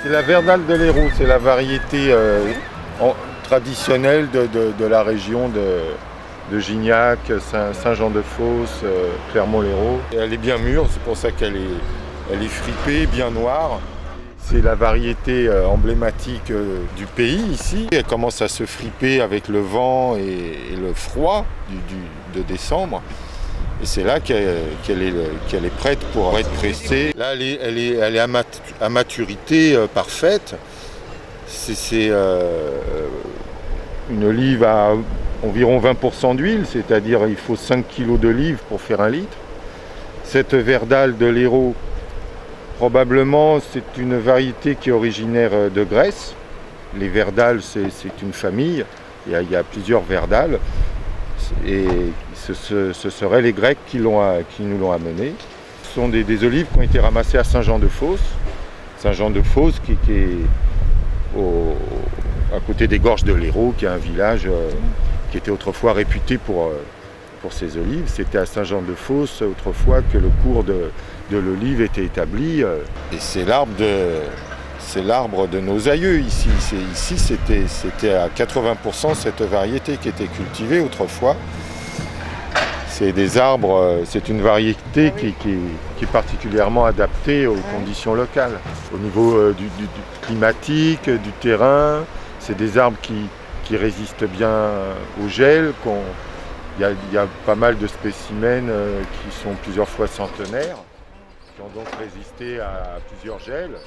C'est la Verdale de l'Hérault, c'est la variété traditionnelle de la région de Gignac, Saint-Jean-de-Fosse, Clermont-Lérault. Elle est bien mûre, c'est pour ça qu'elle est fripée, bien noire. C'est la variété emblématique du pays ici. Elle commence à se friper avec le vent et le froid de décembre. Et c'est là qu'elle est prête pour être pressée. Là, elle est à maturité parfaite. C'est une olive à environ 20% d'huile, c'est-à-dire il faut 5 kg d'olive pour faire 1 litre. Cette Verdale de l'Hérault, probablement, c'est une variété qui est originaire de Grèce. Les Verdales, c'est une famille. Il y a plusieurs Verdales. Et ce seraient les Grecs qui nous l'ont amené. Ce sont des olives qui ont été ramassées à Saint-Jean-de-Fosse. Saint-Jean-de-Fosse qui est à côté des gorges de l'Hérault, qui est un village qui était autrefois réputé pour ses olives. C'était à Saint-Jean-de-Fosse autrefois que le cours de l'olive était établi. Et c'est l'arbre de nos aïeux ici. Ici, c'était à 80% cette variété qui était cultivée autrefois. C'est des arbres, c'est une variété qui est particulièrement adaptée aux conditions locales. Au niveau du climatique, du terrain, c'est des arbres qui résistent bien au gel. Il y a pas mal de spécimens qui sont plusieurs fois centenaires, qui ont donc résisté à plusieurs gels.